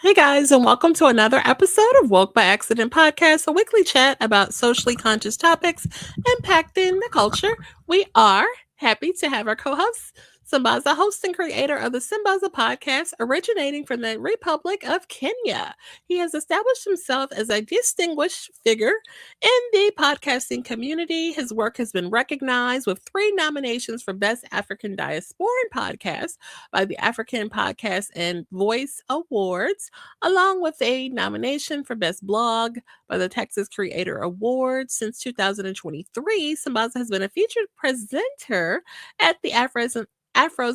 Hey guys, and welcome to another episode of Woke by Accident Podcast, a weekly chat about socially conscious topics impacting the culture. We are happy to have our co-host, Sambaza, host and creator of the Sambaza podcast, originating from the Republic of Kenya. He has established himself as a distinguished figure in the podcasting community. His work has been recognized with 3 nominations for Best African Diasporan Podcast by the African Podcast and Voice Awards, along with a nomination for Best Blog by the Texas Creator Awards. Since 2023, Sambaza has been a featured presenter at the Afros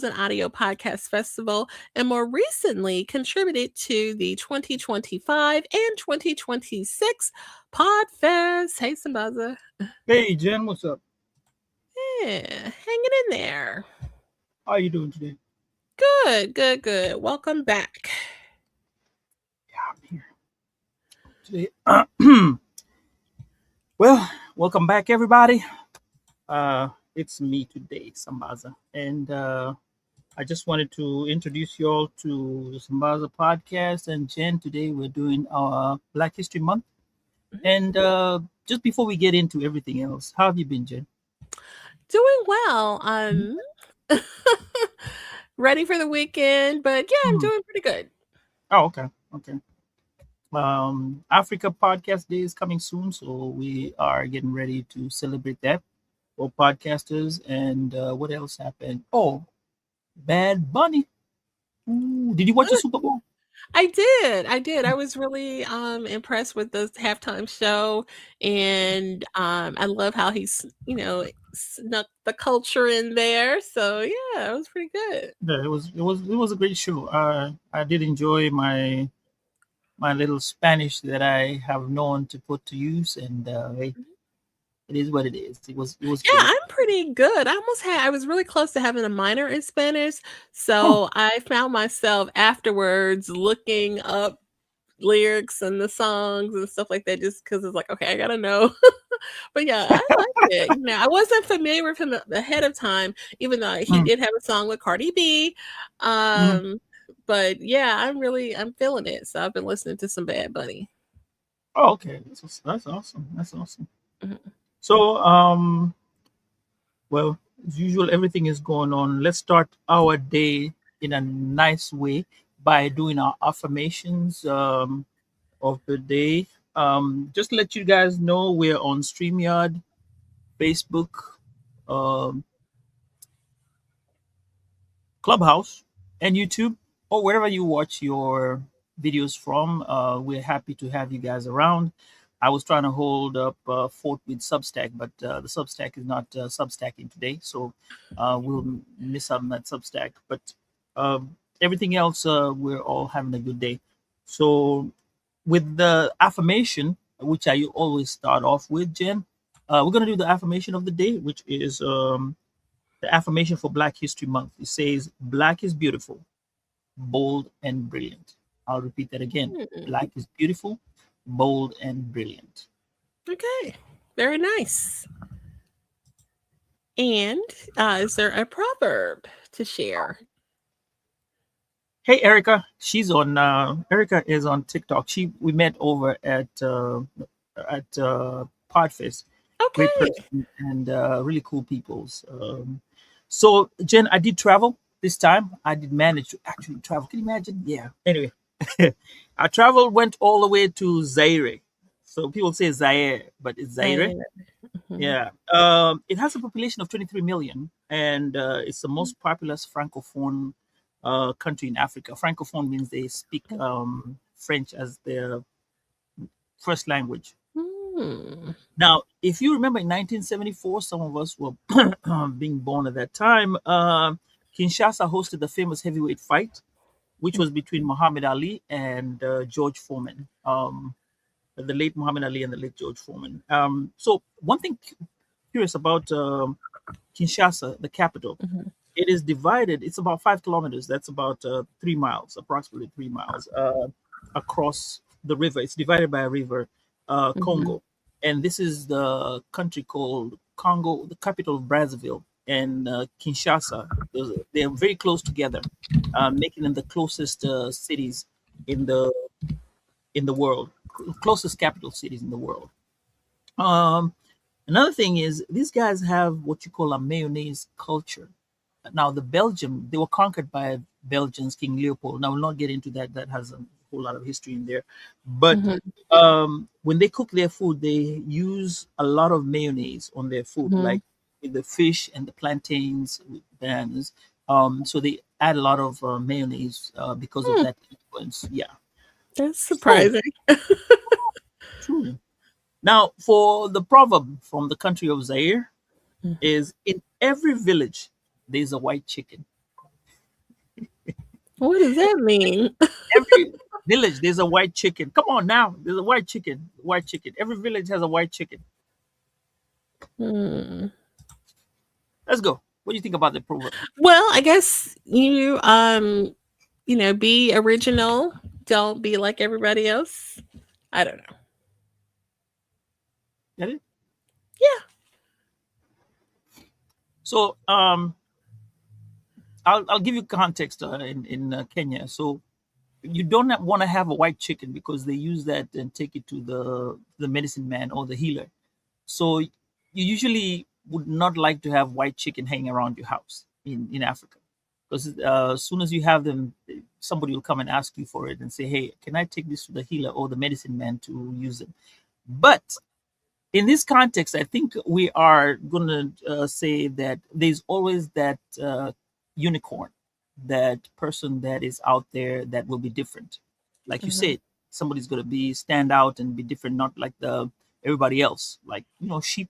and Audio Podcast Festival, and more recently contributed to the 2025 and 2026 Podfest. Hey, Sambaza. Hey Jen, what's up? Yeah, hanging in there. How are you doing today? Good. Welcome back. Yeah, I'm here today. Well, welcome back, everybody. It's me today, Sambaza, and I just wanted to introduce you all to the Sambaza podcast. And Jen, today we're doing our Black History Month. And just before we get into everything else, how have you been, Jen? Doing well. Ready for the weekend, but yeah, I'm Hmm. doing pretty good. Oh, okay. Africa Podcast Day is coming soon, so we are getting ready to celebrate that for podcasters. And what else happened? Oh, Bad Bunny. Ooh, did you watch the Super Bowl? I did. I was really impressed with the halftime show, and I love how he's snuck the culture in there. So yeah, it was pretty good. Yeah, it was a great show. I did enjoy my little Spanish that I have known to put to use, and hey, it is what it is. It was Yeah, great. I'm pretty good. I was really close to having a minor in Spanish, Oh, so I found myself afterwards looking up lyrics and the songs and stuff like that just because it's like, okay, I gotta know. But yeah, I liked it. I wasn't familiar with him ahead of time, even though he mm, did have a song with Cardi B. mm. Um, but yeah, I'm feeling it. So I've been listening to some Bad Bunny. Oh, okay. That's awesome. That's awesome. Mhm. So, well, as usual, everything is going on. Let's start our day in a nice way by doing our affirmations of the day. Just to let you guys know, we're on StreamYard, Facebook, um, Clubhouse, and YouTube, or wherever you watch your videos from. We're happy to have you guys around. I was trying to hold up fort with Substack, but the Substack is not Substacking today, so we'll miss out on that Substack. But everything else, we're all having a good day. So, with the affirmation, which I always start off with, Jen, we're going to do the affirmation of the day, which is the affirmation for Black History Month. It says, Black is beautiful, bold, and brilliant. I'll repeat that again. Hmm. Black is beautiful, bold, and brilliant. Okay, very nice. And is there a proverb to share? Hey, Erica. Erica is on TikTok. We met over at Podfest. Great Okay. person and really cool peoples. So, Jen, I did travel this time. I did manage to actually travel. Can you imagine? Yeah. Anyway, I traveled, went all the way to Zaire. So people say Zaire, but it's Zaire. Mhm. Yeah. It has a population of 23 million, and it's the most populous francophone country in Africa. Francophone means they speak French as their first language. Hmm. Now, if you remember in 1974, some of us were being born at that time. Kinshasa hosted the famous heavyweight fight, which was between Muhammad Ali and George Foreman, the late Muhammad Ali and the late George Foreman. So, one thing curious about Kinshasa, the capital, Mhm. it is divided. It's about 5 kilometers. That's about 3 miles, approximately 3 miles across the river. It's divided by a river, Mhm. Congo, and this is the country called Congo, the capital of Brazzaville, and Kinshasa. They're very close together, making them the closest cities in the world, closest capital cities in the world. Um, Another thing is these guys have what you call a mayonnaise culture. Now, the Belgium, they were conquered by Belgians, King Leopold. Now, we'll not get into that. That has a whole lot of history in there. But Mhm, when they cook their food, they use a lot of mayonnaise on their food, mhm. like with the fish and the plantains, with bananas. So they add a lot of mayonnaise because of Hmm, that influence. Yeah. that's So surprising. true. Now, for the proverb from the country of Zaire, Mhm. is in every village there's a white chicken. What does that mean? Every village there's a white chicken. Come on now, there's a white chicken. White chicken. Every village has a white chicken. Hmm. Let's go. What do you think about the proverb? Well, I guess be original. Don't be like everybody else. I don't know. Get it? Yeah. So I'll give you context in Kenya. So you don't want to have a white chicken because they use that and take it to the medicine man or the healer. So you usually would not like to have white chicken hanging around your house in Africa, because as soon as you have them, somebody will come and ask you for it and say, "Hey, can I take this to the healer or the medicine man to use it?" But in this context, I think we are going to say that there's always that unicorn, that person that is out there that will be different. Like you Mhm, said, somebody's going to be stand out and be different, not like the everybody else. Like sheep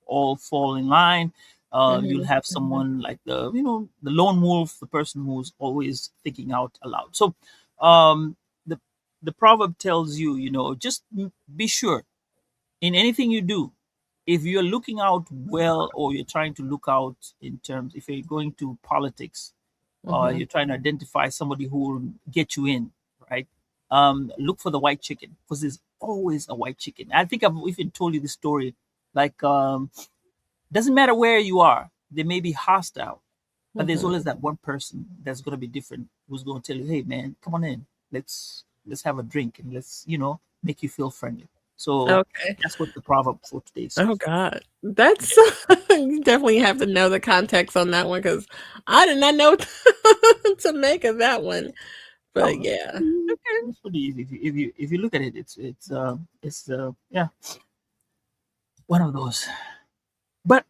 all fall in line. You'll mhm, have mhm, someone like the lone wolf, the person who's always thinking out aloud. So um, the the proverb tells you, just be sure in anything you do, if you're looking out well, or you're trying to look out in terms, if you're going to politics, or mhm. you're trying to identify somebody who will get you in, right? Look for the white chicken, because there's always a white chicken. I think I've even told you the story. Like, doesn't matter where you are, they may be hostile, but there's Mhm. always that one person that's going to be different, who's going to tell you, "Hey, man, come on in. Let's have a drink and let's make you feel friendly." So Okay. that's what the proverb for today Oh says. god. That's you definitely have to know the context on that one because I did not know what to make of that one. But No, yeah. Okay. it's pretty easy. If you look at it, it's yeah, one of those. But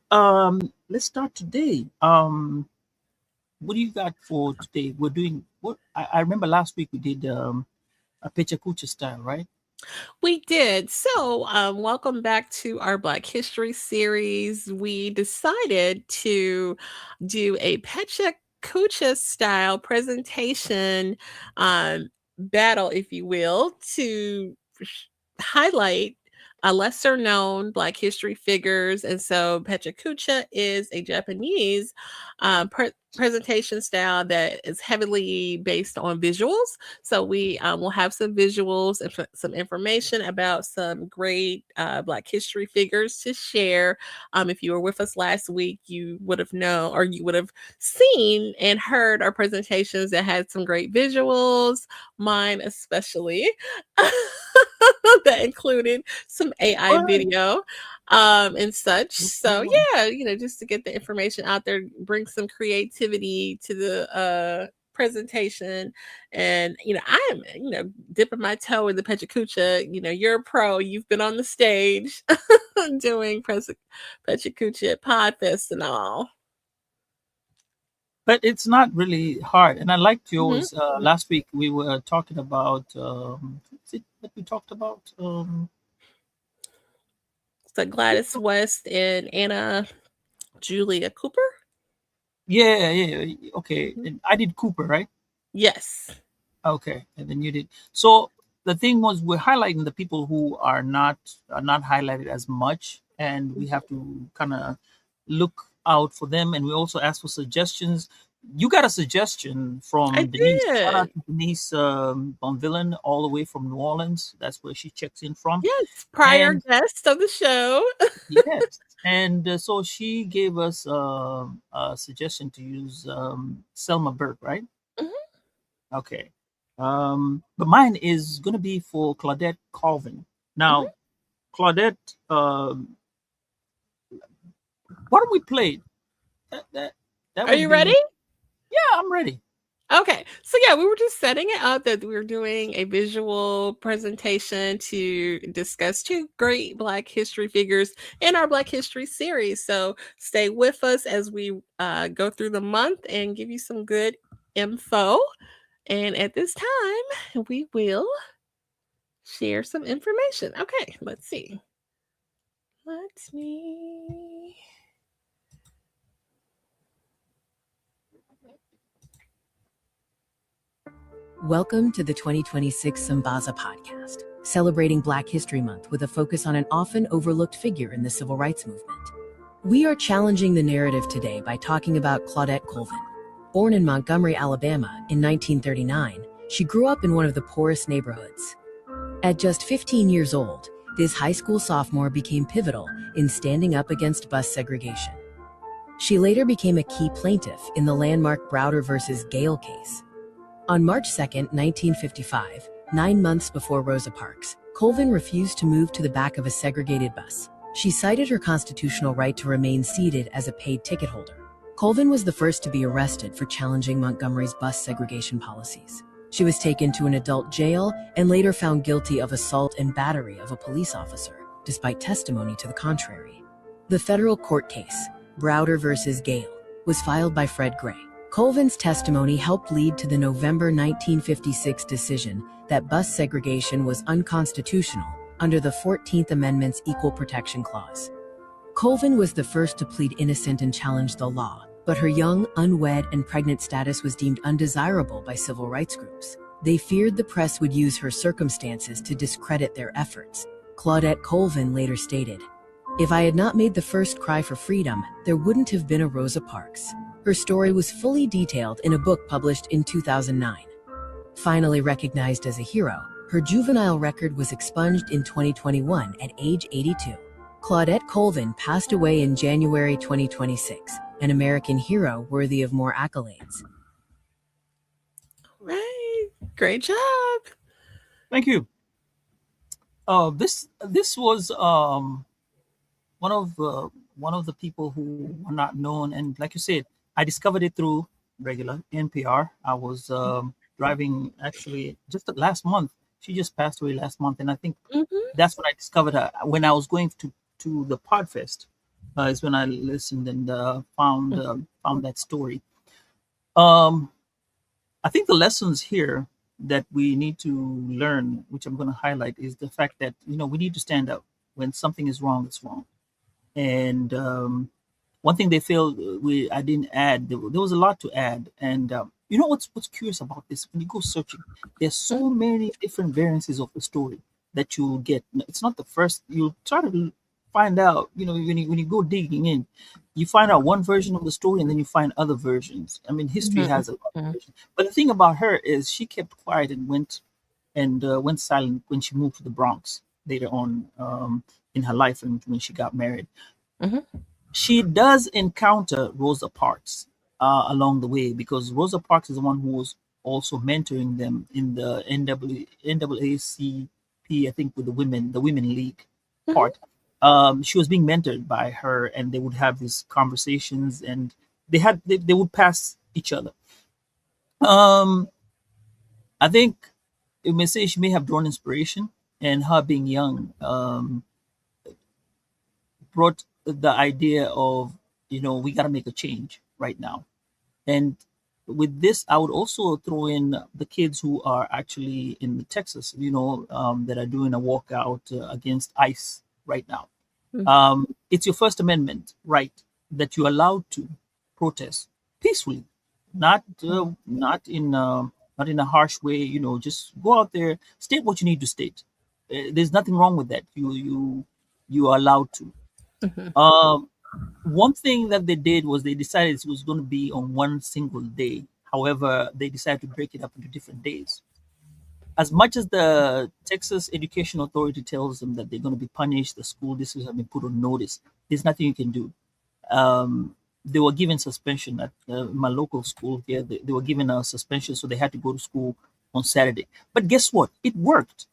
let's start today. What do you got for today? We're doing what I remember last week we did a PechaKucha style, right? We did. So, welcome back to our Black History series. We decided to do a Pecha Kucha style presentation battle, if you will, to highlight a lesser known Black history figures. And so, Pecha Kucha is a Japanese presentation style that is heavily based on visuals. So we will have some visuals and some information about some great Black history figures to share. If you were with us last week, you would have known or you would have seen and heard our presentations that had some great visuals, mine especially, that included some AI What? video and such. So Oh, yeah, just to get the information out there, bring some creativity to the presentation. And I am dipping my toe in the PechaKucha. You're a pro. You've been on the stage doing PechaKucha at Podfest and all. but it's not really hard. And I liked Hmm. yours. Last week we were talking about what's it that we talked about? So Gladys West and Anna Julia Cooper. Yeah, yeah. Okay, Mhm. and I did Cooper, right? Yes. Okay, and then you did. So the thing was, we're highlighting the people who are not highlighted as much, and we have to kind of look out for them. And we also ask for suggestions. You got a suggestion I from Denise. Shout out did. to Denise Bonvillain, all the way from New Orleans. That's where she checks in from. Yes, prior And guest of the show. yes, and so she gave us a suggestion to use Selma Burke, right? Mhm. Okay. But mine is going to be for Claudette Colvin. Mhm. Now, Claudette, why don't we play that? That Are would you ready? be, yeah, I'm ready. Okay. So yeah, we were just setting it up that we were doing a visual presentation to discuss two great Black history figures in our Black history series. So stay with us as we go through the month and give you some good info. And at this time, we will share some information. Okay, let's see. Let me. Welcome to the 2026 Sambaza podcast, celebrating Black History Month with a focus on an often overlooked figure in the civil rights movement. We are challenging the narrative today by talking about Claudette Colvin. Born in Montgomery, Alabama in 1939, she grew up in one of the poorest neighborhoods. At just 15 years old, this high school sophomore became pivotal in standing up against bus segregation. She later became a key plaintiff in the landmark Browder versus Gale case. On March 2, 1955, 9 months before Rosa Parks, Colvin refused to move to the back of a segregated bus. She cited her constitutional right to remain seated as a paid ticket holder. Colvin was the first to be arrested for challenging Montgomery's bus segregation policies. She was taken to an adult jail and later found guilty of assault and battery of a police officer, despite testimony to the contrary. The federal court case, Browder versus Gale, was filed by Fred Gray. Colvin's testimony helped lead to the November 1956 decision that bus segregation was unconstitutional under the 14th Amendment's Equal Protection Clause. Colvin was the first to plead innocent and challenge the law, but her young, unwed, and pregnant status was deemed undesirable by civil rights groups. They feared the press would use her circumstances to discredit their efforts. Claudette Colvin later stated, "If I had not made the first cry for freedom, there wouldn't have been a Rosa Parks." Her story was fully detailed in a book published in 2009. Finally recognized as a hero, her juvenile record was expunged in 2021 at age 82. Claudette Colvin passed away in January 2026, an American hero worthy of more accolades. Right. Great job. Thank you. This was one of one of the people who were not known, and like you said, I discovered it through regular NPR. I was driving actually just last month. She just passed away last month, and I think Mhm. that's when I discovered her. When I was going to the Podfest, is when I listened and found that story. Um, I think the lessons here that we need to learn, which I'm going to highlight, is the fact that we need to stand up when something is wrong. It's wrong. And one thing they feel I didn't add. There was a lot to add. And what's curious about this? When you go searching, there's so Mhm. many different variances of the story that you'll get. It's not the first. You'll try to find out. When you go digging in, you find out one version of the story, and then you find other versions. I mean, history Mhm. has a lot of Mhm. versions. But the thing about her is she kept quiet and went silent when she moved to the Bronx later on in her life and when she got married. Mhm. She does encounter Rosa Parks along the way because Rosa Parks is the one who was also mentoring them in the NAACP, I think, with the Women League Mhm. part. She was being mentored by her, and they would have these conversations, and they would pass each other. Um, I think you may say she may have drawn inspiration, and her being young brought the idea of we got to make a change right now. And with this, I would also throw in the kids who are actually in Texas, that are doing a walkout against ICE right now. Mhm. It's your First Amendment right that you're allowed to protest peacefully, not in a harsh way. Just go out there, state what you need to state. There's nothing wrong with that. You are allowed to. Mhm. Um, One thing that they did was they decided it was going to be on one single day. However, they decided to break it up into different days. As much as the Texas Education Authority tells them that they're going to be punished, the school districts have been put on notice. There's nothing you can do. They were given suspension at my local school here. They were given a suspension, so they had to go to school on Saturday. But guess what? It worked.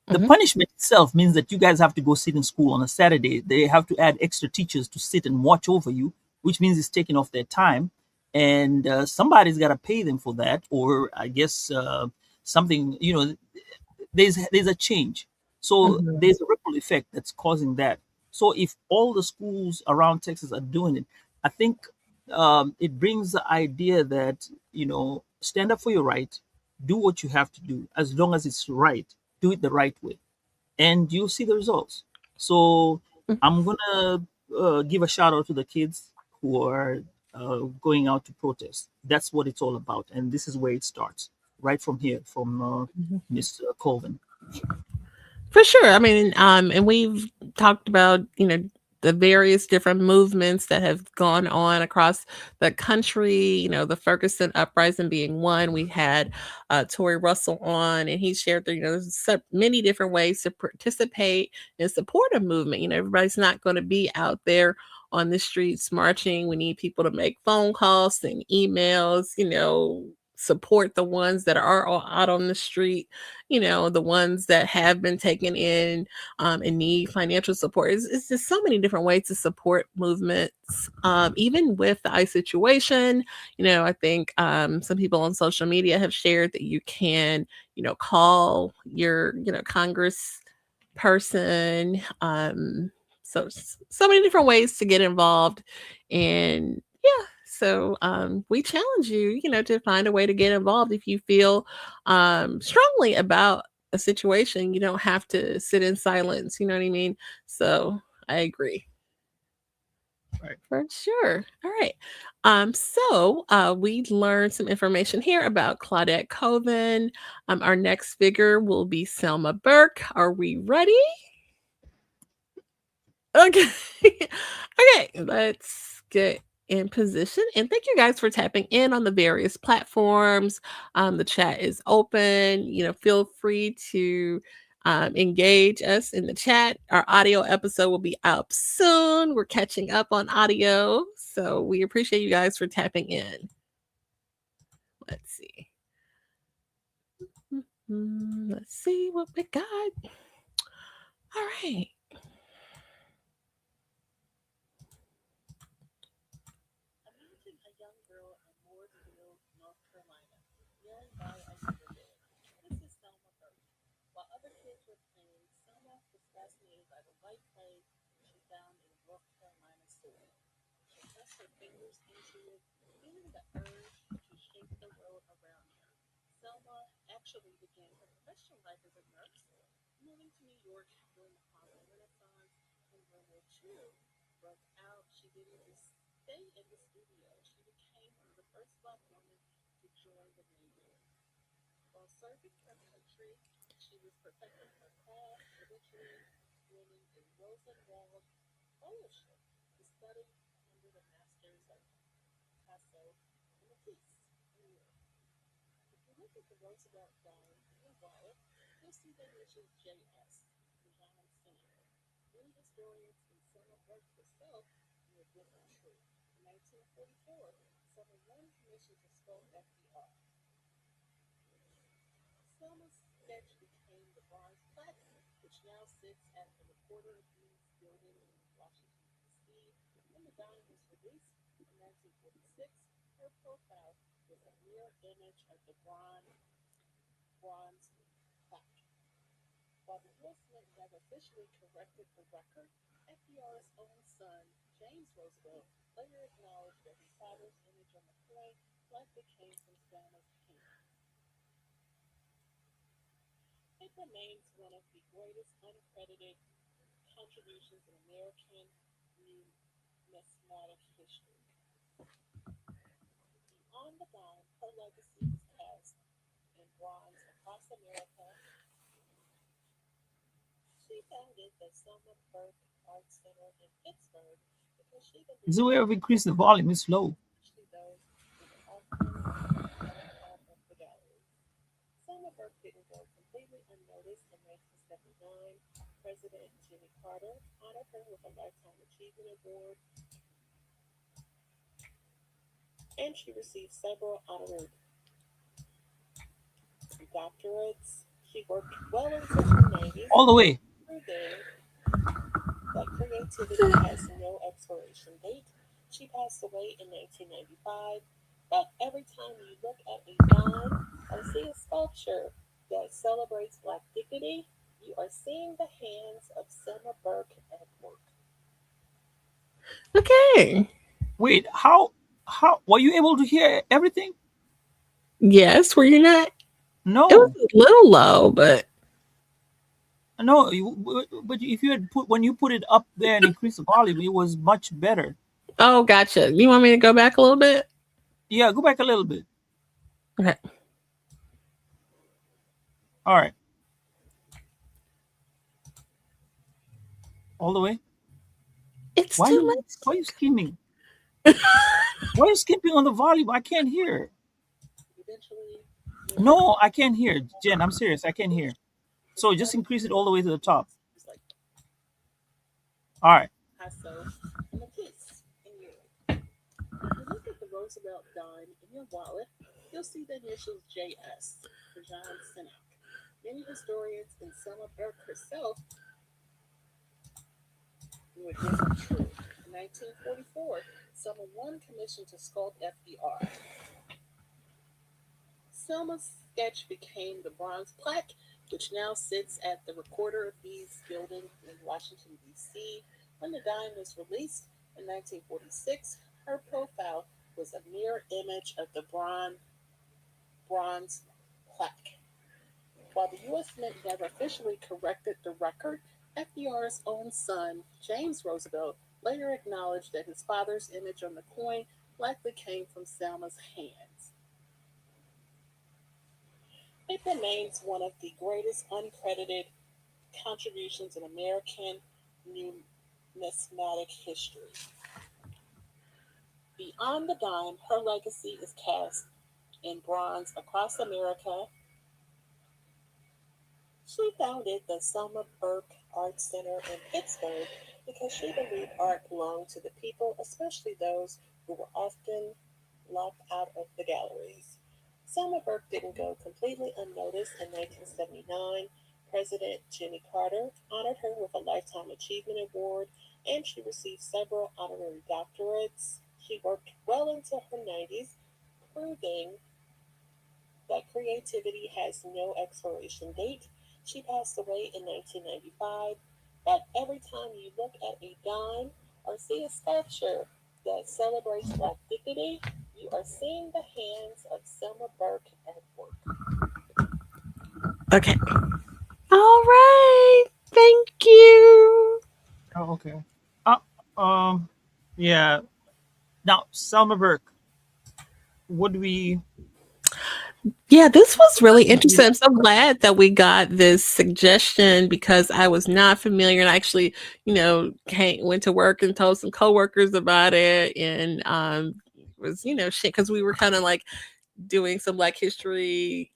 The Hmm. punishment itself means that you guys have to go sit in school on a Saturday. They have to add extra teachers to sit and watch over you, which means it's taking off their time. And somebody's got to pay them for that, or I guess something. There's a change, so Hmm. there's a ripple effect that's causing that. So if all the schools around Texas are doing it, I think it brings the idea that stand up for your right, do what you have to do as long as it's right, do it the right way, and you'll see the results. So I'm gonna give a shout out to the kids who are going out to protest. That's what it's all about, and this is where it starts, right from here, from Miss Colvin. For sure. I mean, and we've talked about, the various different movements that have gone on across the country, the Ferguson uprising being one. We had Tori Russell on, and he shared that, there's many different ways to participate and support a movement. Everybody's not going to be out there on the streets marching. We need people to make phone calls and emails, support the ones that are out on the street, the ones that have been taken in and need financial support. It's just so many different ways to support movements. Even with the ICE situation, I think some people on social media have shared that you can, call your, Congress person. So many different ways to get involved. And yeah, so we challenge you, to find a way to get involved if you feel strongly about a situation. You don't have to sit in silence. You know what I mean? So I agree. Right. For sure. All right. We learned some information here about Claudette Colvin. Our next figure will be Selma Burke. Are we ready? Okay. Okay, let's get in position. And thank you guys for tapping in on the various platforms. The chat is open. Feel free to engage us in the chat. Our audio episode will be up soon. We're catching up on audio. So we appreciate you guys for tapping in. Let's see. Let's see what we got. All right. Imagine a young girl in Mooresville, North Carolina, yelling by a riverbed. This is Selma Burke. While other kids were playing, Selma was fascinated by the white clay she found in North Carolina soil. She pressed her fingers into it, feeling the urge to shape the world around her. Selma actually began her professional life as a nurse, moving to New York during the Harlem Renaissance. When World War II broke out, she didn't just stay in the studio. She became one of the first Black women to join the Navy. While serving her country, she was perfecting her craft, eventually winning a Rosenwald Fellowship to study under the masters of Picasso and Matisse in Europe. If you look at the Roosevelt dome in your wallet, you'll see the initials JS, for John Senior. Many historians and Selma Burke herself knew a different truth. In 1944, Selma won permission to sculpt FDR. Selma's sketch became the bronze plaque, which now sits at the Reporter News Building in Washington, D.C. When the dime was released in 1946, her profile was a mirror image of the bronze plaque. While the U.S. Mint never officially corrected the record, FDR's own son, James Roosevelt, later acknowledged that his father's image on the coin likely came from Selma's pen. It remains one of the greatest uncredited contributions in American numismatic history. Beyond the dime, her legacy is cast in bronze across America. She founded the Selma Burke Art Center in Pittsburgh because she Is the believed way of increase the volume is low. especially those who were often left out of the gallery. Selma Burke didn't go completely unnoticed. In 1979, President Jimmy Carter honored her with a Lifetime Achievement Award, and she received several doctorates. She worked well into her 90s, All the way. proving that creativity has no expiration date. She passed away in 1995, but every time you look at a dime or see a sculpture that celebrates Black dignity, you are seeing the hands of Selma Burke at work. Okay. Wait, how were you able to hear everything? Yes, were you not? It was No, a little low, but no. But if you had put when you put it up there and increase the volume, it was much better. oh, gotcha. You want me to go back a little bit? Yeah, go back a little bit. Okay. All right, all the way. It's Why too you why you skimming? much. Why are you skipping on the volume? I can't hear. Eventually, No, I can't hear. Jen, I'm serious. I can't hear. So just increase it all the way to the top. it's like All right. Picasso and Matisse in Europe. If you look at the Roosevelt dime in your wallet, you'll see the initials JS for John Sinnock. Many historians and Selma Burke herself knew it wasn't true. In 1944, Selma won commission to sculpt FDR. Selma's sketch became the bronze plaque, which now sits at the Recorder of Deeds building in Washington, D.C. When the dime was released in 1946, her profile was a mirror image of the bronze plaque. While the U.S. Mint never officially corrected the record, FDR's own son, James Roosevelt, later acknowledged that his father's image on the coin likely came from Selma's hands. It remains one of the greatest uncredited contributions in American numismatic history. Beyond the dime, her legacy is cast in bronze across America. She founded the Selma Burke Art Center in Pittsburgh because she believed art belonged to the people, especially those who were often locked out of the galleries. Selma Burke didn't go completely unnoticed. In 1979, President Jimmy Carter honored her with a Lifetime Achievement Award, and she received several honorary doctorates. She worked well into her 90s, proving that creativity has no expiration date. She passed away in 1995, but every time you look at a dime or see a sculpture that celebrates Black dignity, you are seeing the hands of Selma Burke at work. Okay. All right. Thank you. Oh, okay. Uh, um, yeah. Now, Selma Burke, would we? Yeah, this was really interesting. we- I'm so glad that we got this suggestion because I was not familiar and I actually, went to work and told some coworkers about it and was, shit because we were kind of like doing some Black history,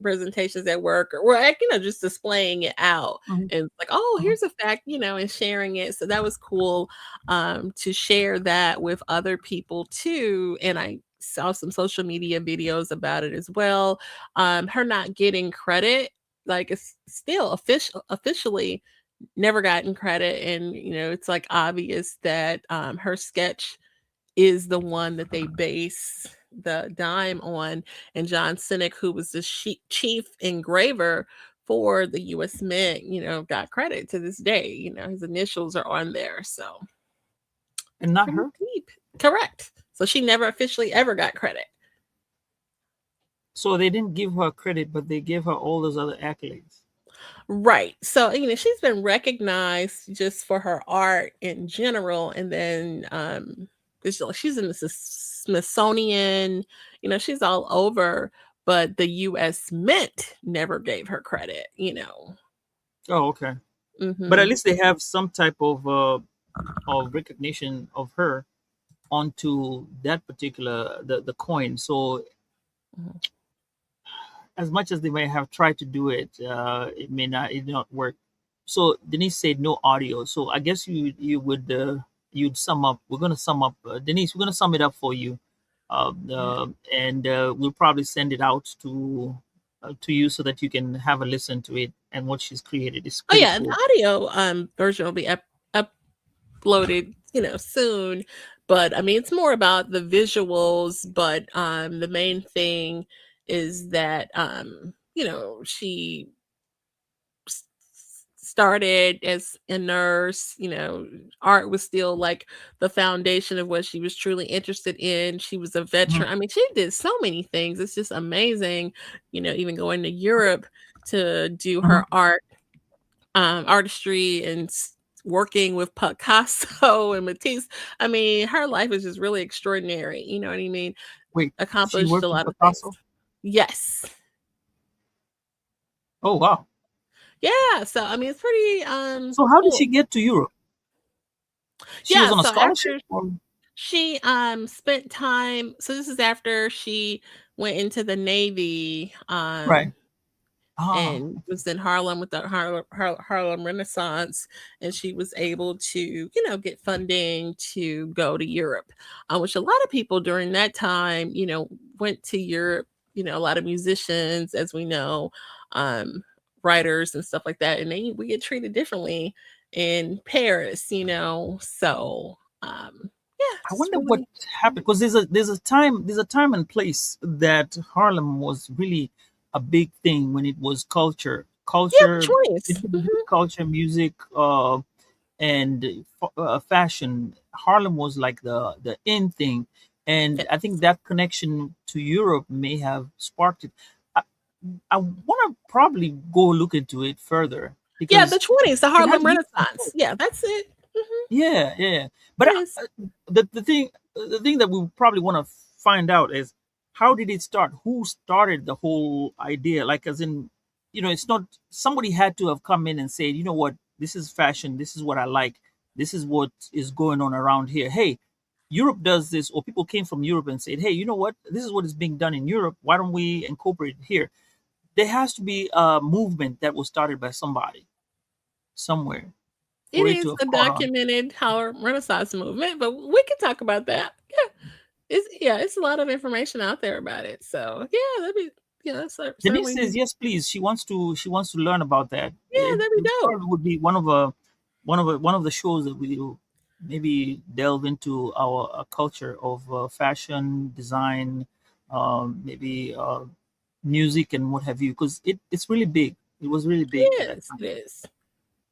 presentations at work or like, just displaying it out Mhm, and like, oh, mhm. here's a fact, and sharing it. So that was cool to share that with other people too. And I saw some social media videos about it as well. Her not getting credit, like it's still officially never gotten credit. And, it's like obvious that her sketch is the one that they base the dime on. And John Sinek, who was the chief engraver for the U.S. Mint, got credit to this day. His initials are on there. So And not pretty her. deep. Correct. So she never officially ever got credit. So they didn't give her credit, but they gave her all those other accolades. Right. So, she's been recognized just for her art in general. And then she's in the Smithsonian, she's all over, but the US Mint never gave her credit. Oh, okay. But at Hmm. least they have some type of recognition of her onto that particular the coin. So as much as they may have tried to do it, it did not work. So Denise said no audio. So I guess you'd sum up. We're gonna sum up, Denise. We're gonna sum it up for you, Yeah. and we'll probably send it out to to you so that you can have a listen to it and what she's created. It's Oh pretty yeah, the cool. audio version will be uploaded, soon. But I mean, it's more about the visuals. But the main thing is that she started as a nurse. Art was still like the foundation of what she was truly interested in. She was a Mhm. veteran. I mean, she did so many things. It's just amazing, even going to Europe to do Mhm. her artistry and working with Picasso and Matisse. I mean, her life is just really extraordinary. You know what I mean? Wait, she Accomplished a worked with lot of things. Picasso? Yes. Oh wow! Yeah. So I mean, it's pretty So how did cool. she get to Europe? She was Yeah. on a So scholarship, after or she spent time, so this is after she went into the Navy. right? Ah, And was in Harlem with the Harlem Renaissance, and she was able to, get funding to go to Europe, which a lot of people during that time, went to Europe. A lot of musicians, as we know, um, writers and stuff like that, and we get treated differently in Paris. So yeah, I just wonder what really. happened because there's a time and place that Harlem was really a big thing when it was Yeah, the culture, 20s. culture, music, and fashion. Harlem was like the in thing, and I think that connection to Europe may have sparked it. I, I want to probably go look into it further Yeah, the because 20s, the it has Harlem huge Renaissance. support. Yeah, that's it. Yeah, yeah. But It is. the thing that we probably want to find out is how did it start? Who started the whole idea? Like, as in, it's not somebody had to have come in and said, you know what, this is fashion. This is what I like. This is what is going on around here. Hey, Europe does this, or people came from Europe and said, hey, you know what, this is what is being done in Europe. Why don't we incorporate it here? There has to be a movement that was started by somebody somewhere It for it to is have a caught on. documented Harlem Renaissance movement, but we can talk about that. It's a lot of information out there about it. So yeah, that'd be Denise certainly says yes, please. She wants to learn about that. It, that'd be it dope. probably would be one of the shows that we'll maybe delve into our culture of fashion, design, maybe music and what have you, because it's really big. It was really big at that It time. is.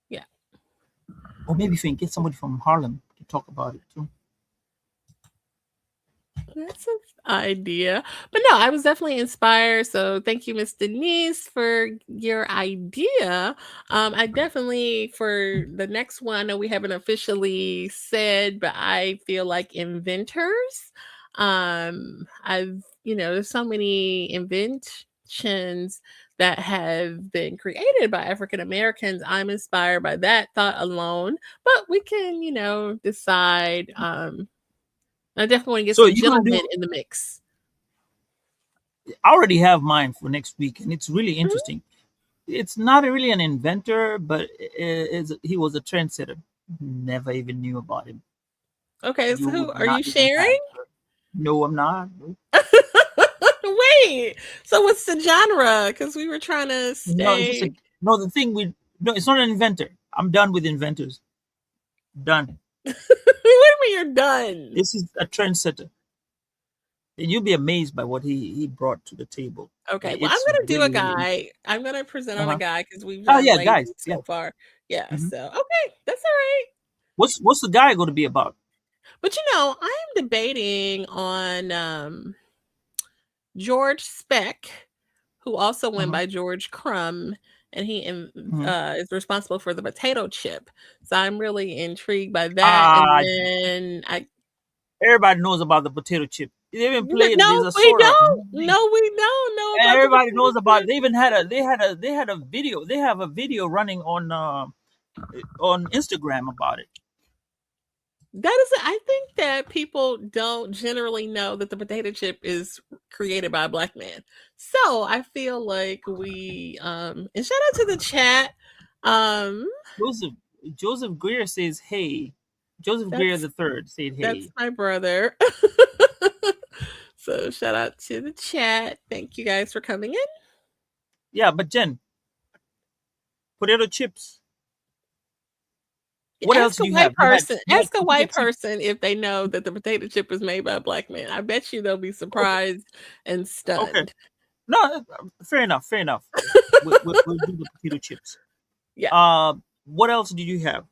Yeah. Or maybe if we can get somebody from Harlem to talk about it too. That's an idea. But no, I was definitely inspired. So thank you, Miss Denise, for your idea. I definitely, for the next one, I know we haven't officially said, but I feel like inventors. There's so many inventions that have been created by African Americans. I'm inspired by that thought alone, but we can, decide. I definitely want to get So some you're gonna gentlemen do. in the mix. I already have mine for next week, and it's really Mhm. interesting. It's not really an inventor, but he was a trendsetter. Never even knew about him. Okay, You so who would are you not even have. sharing? No, I'm not. Wait, so what's the genre? Because we were trying to No, it's just stay. a no. The thing we no, it's not an inventor. I'm done with inventors. Done. What do you mean you're done? This is a trendsetter, and you'll be amazed by what he brought to the table. Okay, well, I'm It's gonna do a really really guy. interesting. I'm gonna present on a Uh-huh. guy because we've Oh done yeah, guys. ladies Yeah. so far. Yeah, hmm so okay, that's all right. What's the guy going to be about? But I'm debating on George Speck, who also went hmm by George Crumb, and he hmm is responsible for the potato chip. So I'm really intrigued by that. And Uh then everybody knows about the potato chip. They even played. There's no, a we sort of don't. movie. No, we don't know And about the everybody potato knows about it. chip. They had a video. They have a video running on Instagram about it. That is, I think that people don't generally know that the potato chip is created by a black man. So I feel like and shout out to the chat. Um, Joseph Joseph Greer says, "Hey." Joseph Greer that's the third said, that's "Hey." my brother. So shout out to the chat. Thank you guys for coming in. Yeah, but Jen, potato chips. What else Ask a do you white have? person. You had Ask a potato white chips. person if they know that the potato chip was made by a black man. I bet you they'll be Okay, surprised and okay. stunned. No, fair enough, fair enough. We'll do the potato chips. Yeah. What else do you have?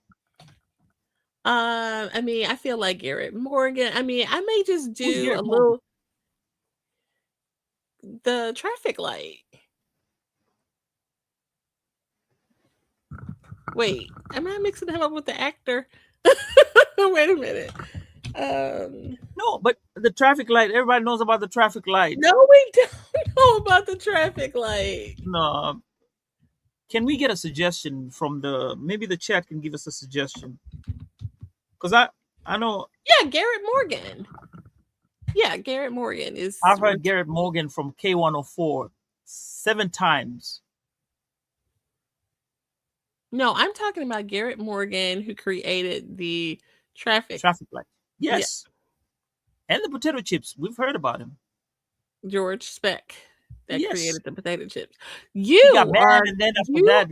I mean, I feel like Garrett Morgan. I mean, I may just Who's do a Garrett Morgan? little the traffic light. Wait, am I mixing him up with the actor? Wait a minute. No, but the traffic light. Everybody knows about the traffic light. No, we don't know about the traffic light. No, can we get a suggestion from maybe the chat can give us a suggestion? Because I know Yeah, Garrett Morgan. Yeah, Garrett Morgan is. I've heard Garrett Morgan from K104 7 times. No, I'm talking about Garrett Morgan, who created the traffic. Traffic light. Yeah, Yes. And the potato chips. We've heard about him. George Speck that Yes. created the potato chips. He got You mad, are and then after you that,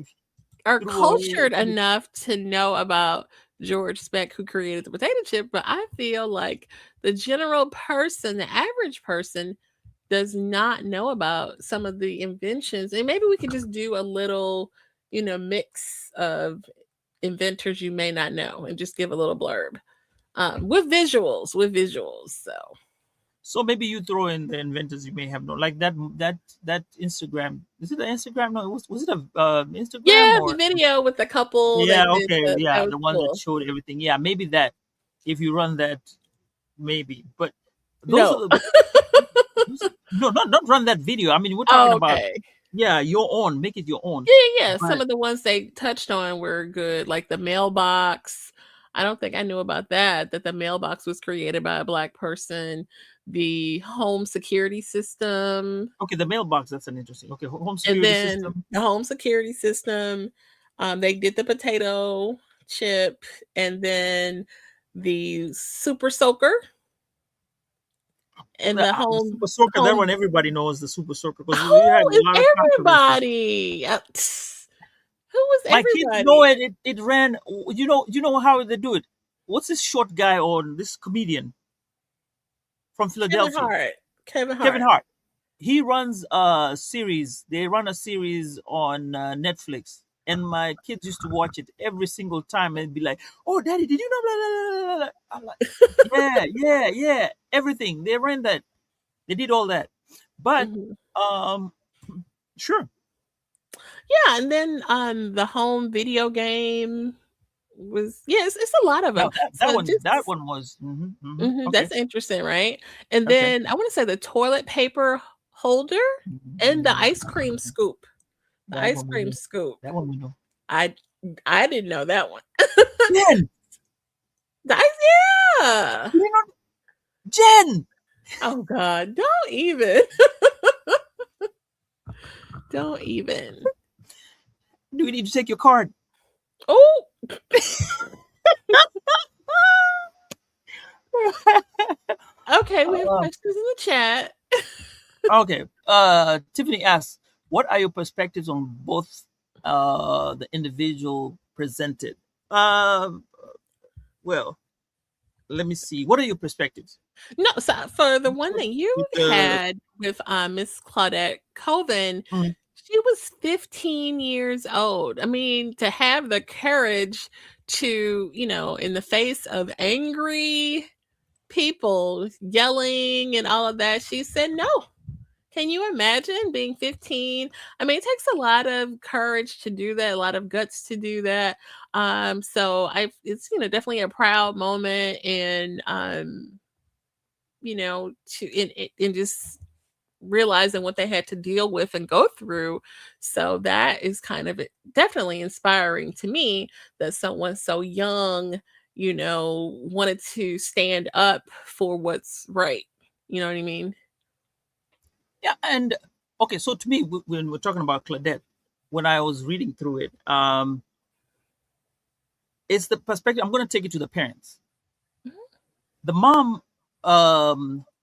are threw away. cultured enough to know about George Speck, who created the potato chip, but I feel like the general person, the average person, does not know about some of the inventions. And maybe we could just do a little, mix of inventors you may not know and just give a little blurb with visuals. So maybe you throw in the inventors you may have known, like that Instagram. Is it an Instagram? No, was it a Instagram Yeah, the or? video with the couple Yeah, that did okay, that yeah, was the one that cool. showed everything. Yeah, maybe that. If you run that, maybe. But those No. are the no, not run that video. I mean, we're talking Oh, about, okay. yeah, your own. Make it your own. Yeah. Some But of the ones they touched on were good, like the mailbox. I don't think I knew about that the mailbox was created by a black person. The home security system, okay, the mailbox. That's an interesting. Okay, home and security then system. the home security system, they did the potato chip, and then the super soaker and the The home Super Soaker. That home one everybody knows the Super Soaker because we had Who a is lot of controversy. everybody? Who was My kids know everybody? it. It ran. You know how they do it. What's this short guy on this comedian from Kevin Philadelphia? Hart. Kevin Kevin Hart. Hart. He runs a series. They run a series on Netflix, and my kids used to watch it every single time and be like, "Oh, Daddy, did you know?" Blah, blah, blah, blah, blah." I'm like, "Yeah, yeah, yeah." Everything they ran that. They did all that, but Mhm. um, sure. Yeah, and then the home video game was yes, it's a lot of That them. that, that So one that just one was okay. that's interesting, right? And Okay. then I want to say the toilet paper holder and the ice cream scoop. The That ice one we cream know. scoop. That one we know. I I didn't know that one. Jen, The ice, yeah. you didn't know Jen. Oh God, don't even. Don't even. Do we need to take your card? Oh, okay. We have Uh, questions in the chat. okay. Tiffany asks, "What are your perspectives on both the individual presented?" Well, let me see. What are your perspectives No, so for the one that you with the? had with Miss Claudette Colvin, Mhm. she was 15 years old. I mean, to have the courage to, in the face of angry people yelling and all of that, she said no. Can you imagine being 15? I mean, it takes a lot of courage to do that, a lot of guts to do that. So it's definitely a proud moment, and to in just realizing what they had to deal with and go through. So that is kind of definitely inspiring to me that someone so young, wanted to stand up for what's right. You know what I mean? Yeah, and okay. So to me, when we're talking about Claudette, when I was reading through it, it's the perspective. I'm going to take it to the parents. The mom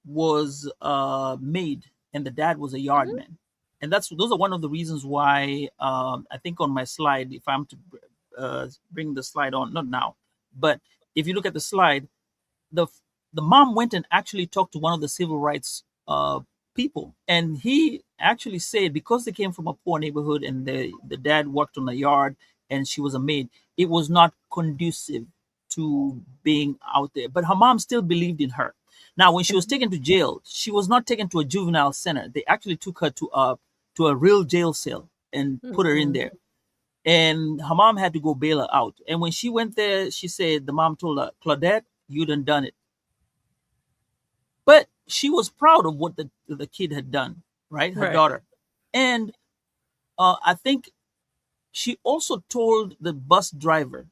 was a maid, and the dad was a Mhm. yard man. And those are one of the reasons why I think on my slide, if I'm to bring the slide on, not now, but if you look at the slide, the the mom went and actually talked to one of the civil rights people, and he actually said because they came from a poor neighborhood and the dad worked on a yard and she was a maid, it was not conducive to being out there. But her mom still believed in her. Now, when she was taken to jail, she was not taken to a juvenile center. They actually took her to a real jail cell and put her in Mm-mm. there. And her mom had to go bail her out. And when she went there, she said the mom told her, Claudette, you done it. But she was proud of what the kid had done, right? Her Right. daughter. And I think she also told the bus driver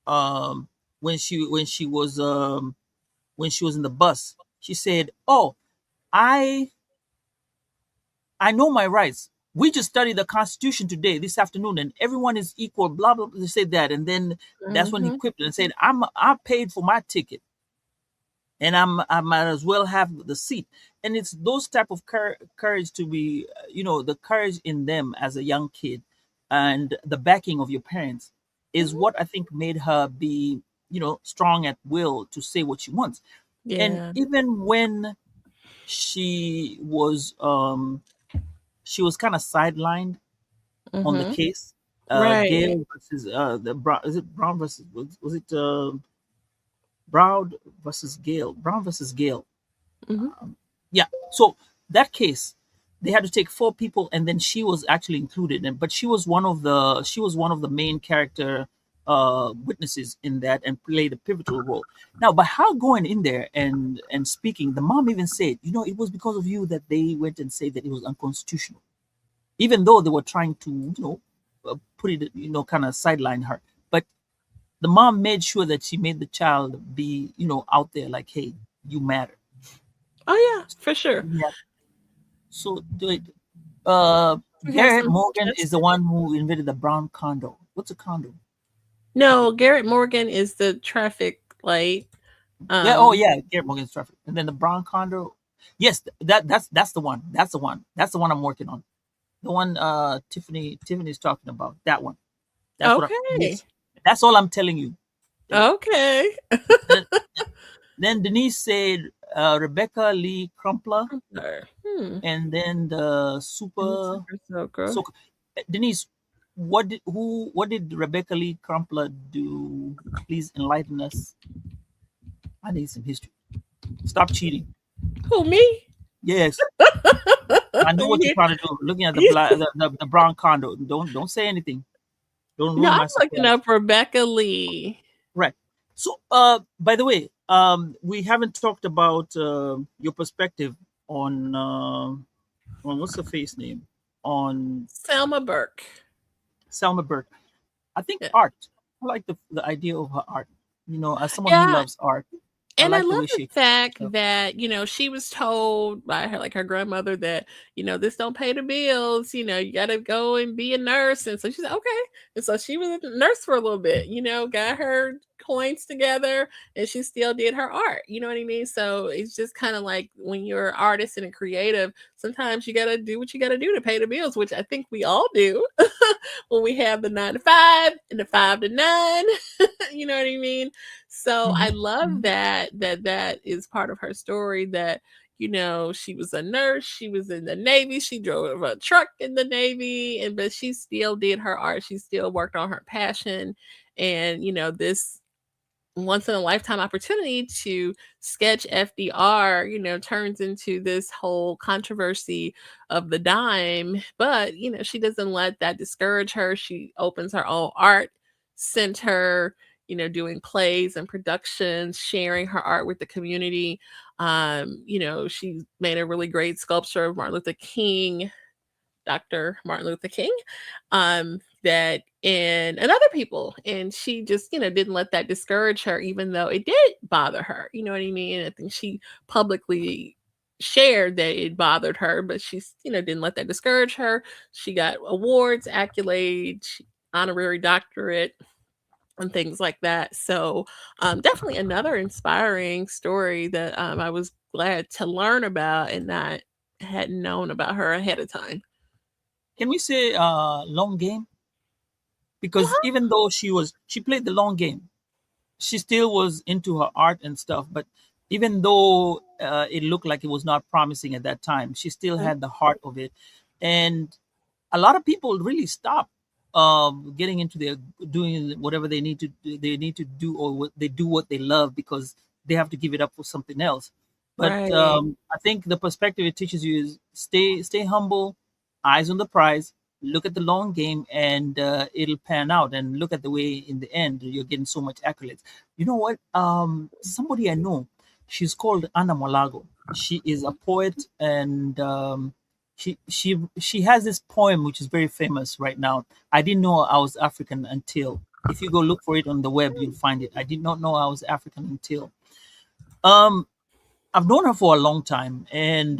um, when she was in the bus, she said, "Oh, I I know my rights. We just studied the Constitution today, this afternoon, and everyone is equal." Blah blah. They said that, and then that's when he Mm-hmm. quipped and said, I paid for my ticket, and I might as well have the seat." And it's those type of courage to be, the courage in them as a young kid, and the backing of your parents is Hmm. what I think made her be, strong at will to say what she wants. And Yeah. even when she was um she was kind of sidelined on the Mm-hmm. case, Right. Gail versus the Brown, is it Brown versus, was it Brown versus Gale, Brown versus Gale. Mm-hmm. Yeah. So that case, they had to take four people, and then she was actually included. And but she was one of the main character witnesses in that and played a pivotal role. Now, by her going in there and speaking, the mom even said, it was because of you that they went and said that it was unconstitutional, even though they were trying to, put it, kind of sideline her. But the mom made sure that she made the child be, out there, like, hey, you matter. Oh yeah, for sure. Yeah. So uh, We have Garrett some Morgan is the suggestions. one who invented the brown condo. What's a condo? No, Garrett Morgan is the traffic light. Yeah. Oh, Um. yeah. Garrett Morgan's traffic, and then the brown condo. Yes, that's the one. That's the one. That's the one I'm working on. The one Tiffany's talking about. That one. That's what. Okay. Yes. That's all I'm telling you. Yeah. Okay. Then, then Denise said Rebecca Lee Crumpler, Hmm. and then the And super. Super Soaker. So, Denise, what did Rebecca Lee Crumpler do? Please enlighten us. I need some history. Stop cheating. Who, me? Yes, I know what you're Yeah. trying to do. Looking at the brown condo. Don't say anything. Don't No, ruin I'm my looking surprise. up Rebecca Lee. Right. So, by the way, we haven't talked about your perspective on what's the face name, on Selma Burke. Selma Burke. I think Yeah. art. I like the idea of her art. As someone who Yeah, loves art, I and I like the love way the she expresses fact herself. that, she was told by her grandmother that, this don't pay the bills, you gotta go and be a nurse. And so she said, okay. And so she was a nurse for a little bit, got her coins together, and she still did her art. You know what I mean? So it's just kind of like when you're an artist and a creative, sometimes you gotta do what you gotta do to pay the bills, which I think we all do when we have the 9 to 5 and the 5 to 9. You know what I mean? So I Hmm. love that is part of her story, that she was a nurse, she was in the Navy, she drove a truck in the Navy, and but she still did her art, she still worked on her passion. And this once in a lifetime opportunity to sketch FDR, turns into this whole controversy of the dime. But, she doesn't let that discourage her. She opens her own art center, doing plays and productions, sharing her art with the community. She made a really great sculpture of Martin Luther King, Dr. Martin Luther King, that and other people. And she just, didn't let that discourage her, even though it did bother her. You know what I mean? And I think she publicly shared that it bothered her, but she's, didn't let that discourage her. She got awards, accolades, honorary doctorate, and things like that. So, definitely another inspiring story that I was glad to learn about and not hadn't known about her ahead of time. can we say long game? Because Uh-huh. even though she played the long game, she still was into her art and stuff. But even though it looked like it was not promising at that time, she still Okay. had the heart of it. And a lot of people really stop getting into their doing whatever they need to do, or they do what they love because they have to give it up for something else. But Right. I think the perspective it teaches you is stay humble, eyes on the prize, look at the long game, and it'll pan out. And look at the way in the end you're getting so much accolades. You know what? Somebody I know, she's called Anna Molago. She is a poet, and she has this poem which is very famous right now. I didn't know I was African until, if you go look for it on the web, you'll find it. I did not know I was African until. Um, I've known her for a long time, and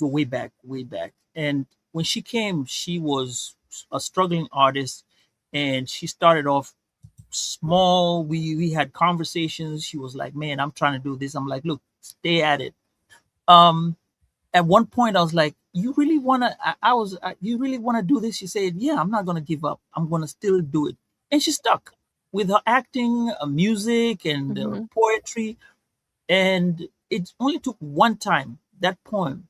way back. And when she came, she was a struggling artist, and she started off small. We had conversations. She was like, "Man, I'm trying to do this." I'm like, "Look, stay at it." Um, at one point, I was like, "You really wanna?" "You really wanna do this?" She said, "Yeah, I'm not gonna give up. I'm gonna still do it." And she stuck with her acting, music, and Hmm. poetry. And it only took one time, that poem,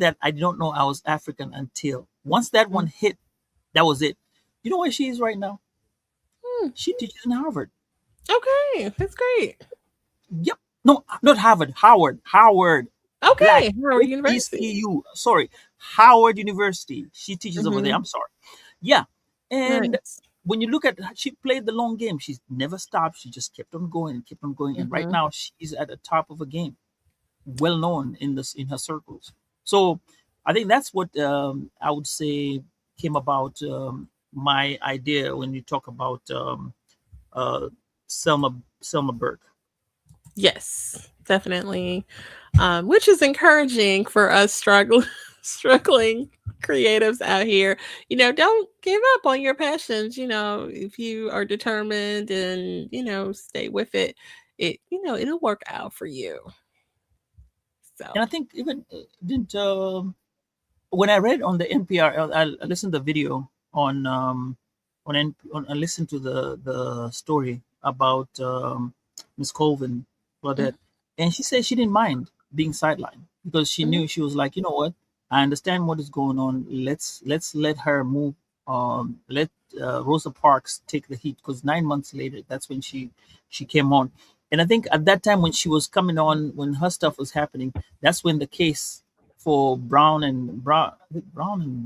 that I don't know I was African until. Once that one hit, that was it. You know where she is right now? Hmm. She teaches in Harvard. Okay, that's great. Yep. No, not Harvard. Howard. Howard. Black. Okay, Howard University. HBCU. Sorry. Howard University. She teaches over there. Hmm. I'm sorry. Yeah. And Nice. when you look at she played the long game. She's never stopped. She just kept on going and kept on going. And right Hmm. now she's at the top of a game, well known in this in her circles. So I think that's what I would say came about my idea when you talk about uh, Selma Burke. Yes, definitely. Which is encouraging for us struggling creatives out here. Don't give up on your passions. If you are determined and stay with it, it'll work out for you. So. And I think even didn't when I read on the NPR, I listened to the video I listened to the story about Miss Colvin Mm. Claudette, and she said she didn't mind being sidelined because she Mhm. knew, she was like, you know what, I understand what is going on. Let's let her move. Let Rosa Parks take the heat, because 9 months later, that's when she came on. And I think at that time when she was coming on, when her stuff was happening, that's when the case for Brown and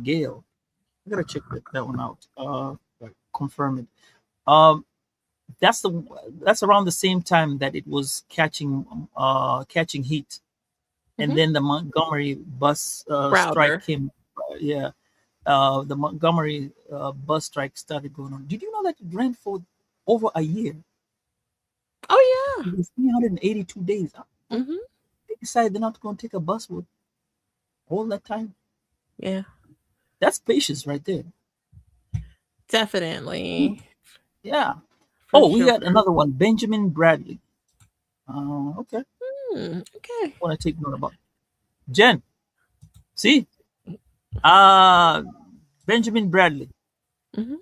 Gale. I gotta check that one out. Confirm it. Um, that's the that's around the same time that it was catching heat, and Mhm. then the Montgomery bus strike Browder. came. Yeah, the Montgomery bus strike started going on. Did you know that it ran for over a year? Oh It was 382 days. yeah. Mhm. They decided they're not going to take a bus with all that time. Yeah. That's patience right there. Hmm. Definitely. Yeah. For Oh, we sure. got another one, Benjamin Bradley. Okay, Okay. want to take note about Jen. See, uh, Benjamin Bradley. Mhm.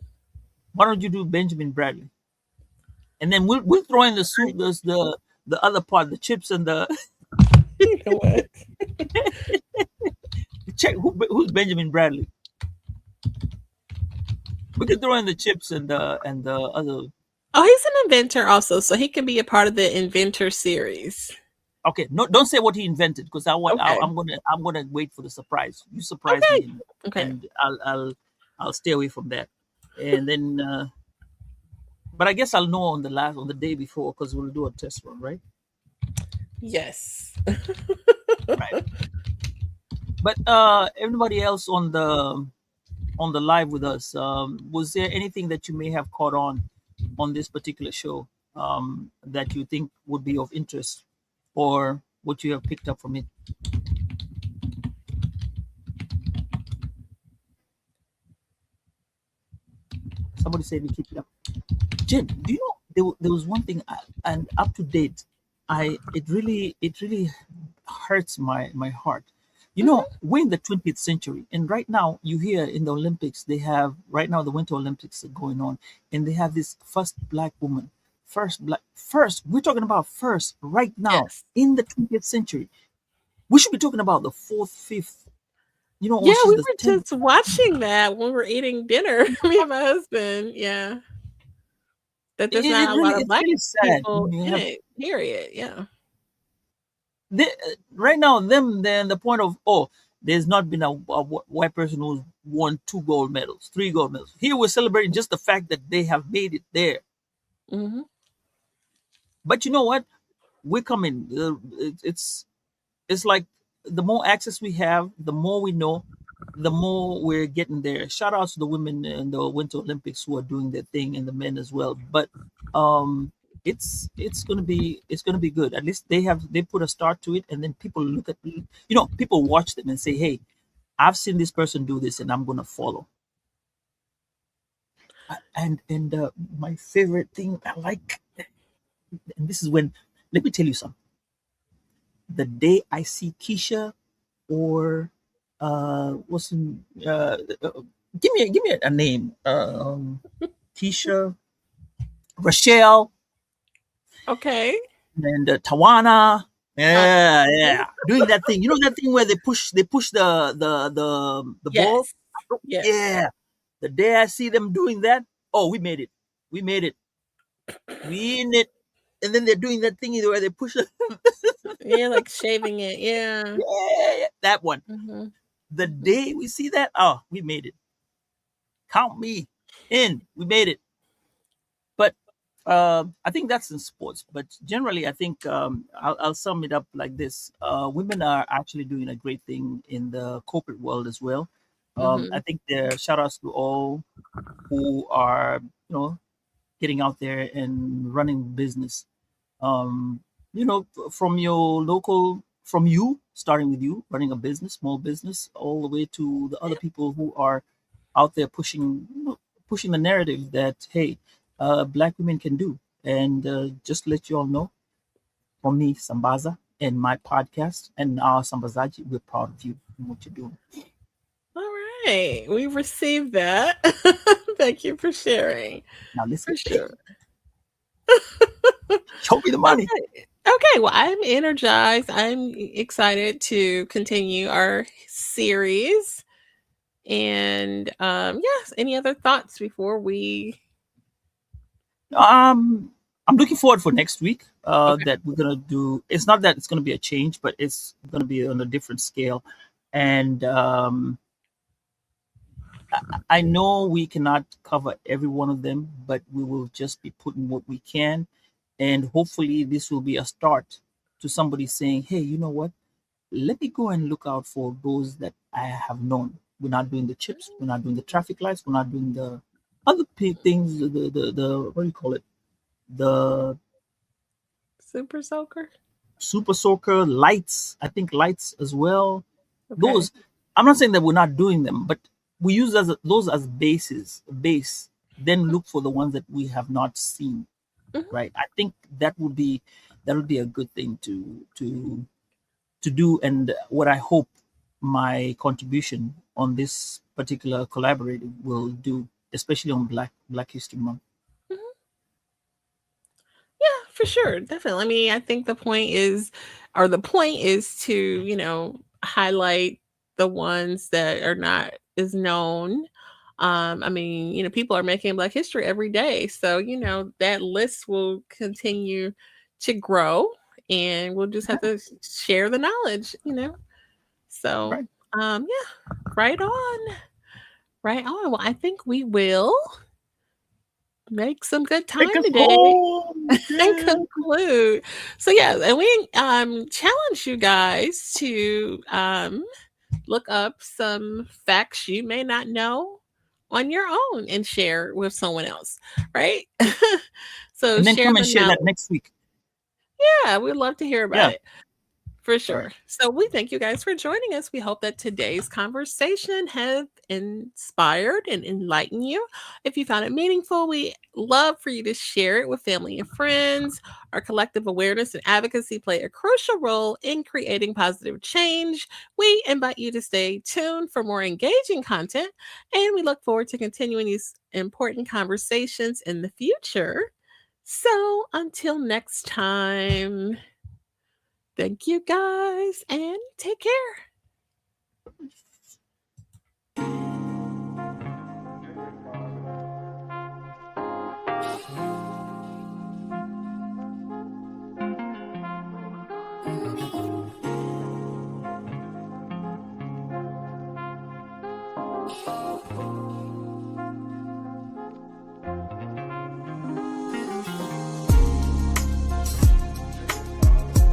Why don't you do Benjamin Bradley, and then we'll throw in the soup. There's the other part, the chips and the You know what? check who's Benjamin Bradley. We can throw in the chips and the other. Oh, he's an inventor also, so he can be a part of the inventor series. Okay, no, don't say what he invented, because Okay. I'm gonna wait for the surprise. You surprise me, Okay. and, Okay. and I'll stay away from that. And then, but I guess I'll know on the day before, because we'll do a test run, right? Yes. Right. But everybody else on the live with us, was there anything that you may have caught on this particular show, that you think would be of interest, or what you have picked up from it? Somebody say we keep it up. Jen, do you know there was one thing, and up to date, it really hurts my heart. We're in the 20th century, and right now you hear in the Olympics they have right now the Winter Olympics are going on, and they have this first black woman, first. We're talking about first right now Yes. in the 20th century. We should be talking about the fourth, fifth, or Yeah, she's we the were 10th. just watching that when we were eating dinner, me and my husband. Yeah. That there's not a lot of It's black really sad. people You in have it, period. Yeah. they, right now them they're in the point of, there's not been a white person who's won 2 gold medals, 3 gold medals. Here we're celebrating just the fact that they have made it there. Hmm. But you know what? We're coming. It's like the more access we have, the more we know, the more we're getting there. Shout out to the women in the Winter Olympics who are doing their thing, and the men as well. But um, it's gonna be good. At least they put a start to it, and then people look at, people watch them and say, hey, I've seen this person do this, and I'm gonna follow. And my favorite thing I like, and this is when, let me tell you something. The day I see Keisha, or what's in, give me a name. Keisha, Rochelle, Okay. and Tawana. Uh, Yeah, yeah, doing that thing. You know that thing where they push the ball. yes. Yes. Yeah, the day I see them doing that, oh, we made it. We made it. We in it. And then they're doing that thing either where they push. Yeah, like shaving it. Yeah. Yeah, that one. Hmm. The day we see that, oh, we made it. Count me in. We made it. But I think that's in sports. But generally, I think I'll sum it up like this: women are actually doing a great thing in the corporate world as well. I Hmm. think there shout outs to all who are, getting out there and running business. Um, from your local, from you, starting with you, running a business, small business, all the way to the other people who are out there pushing the narrative that, hey, black women can do. And just to let you all know, from me, Sambaza, and my podcast, and our Sambazaji, we're proud of you and what you're doing. All right. We received that. Thank you for sharing. Now let's For get paid. sure. Show me the money. Okay. Okay. Well, I'm energized. I'm excited to continue our series. And yes, any other thoughts before we I'm looking forward for next week. okay. That we're gonna do. It's not that it's gonna be a change, but it's gonna be on a different scale. And I know we cannot cover every one of them, but we will just be putting what we can, and hopefully this will be a start to somebody saying, "Hey, you know what? Let me go and look out for those that I have known. We're not doing the chips. We're not doing the traffic lights. We're not doing the other things. The what do you call it? The Super soaker? super soaker lights. I think lights as well. Okay. Those, I'm not saying that we're not doing them, but we use those as base, then look for the ones that we have not seen. Mhm. Right? I think that would be a good thing to do, and what I hope my contribution on this particular collaborative will do, especially on Black History Month. Mhm. Yeah, for sure. Definitely. I mean, I think the point is to, highlight the ones that are not as known. I mean, people are making Black history every day. So, that list will continue to grow and we'll just have to share the knowledge. So, Right? yeah, right on. Right on. Well, I think we will make some good Take time us today home. and Yeah. conclude. So yeah, and we challenge you guys to look up some facts you may not know on your own and share with someone else, right? So And then share come and the share that knowledge. next week. Yeah, we'd love to hear about Yeah. it For All right. sure. So we thank you guys for joining us. We hope that today's conversation has inspired and enlightened you. If you found it meaningful, we love for you to share it with family and friends. Our collective awareness and advocacy play a crucial role in creating positive change. We invite you to stay tuned for more engaging content, and we look forward to continuing these important conversations in the future. So until next time. Thank you guys and take care.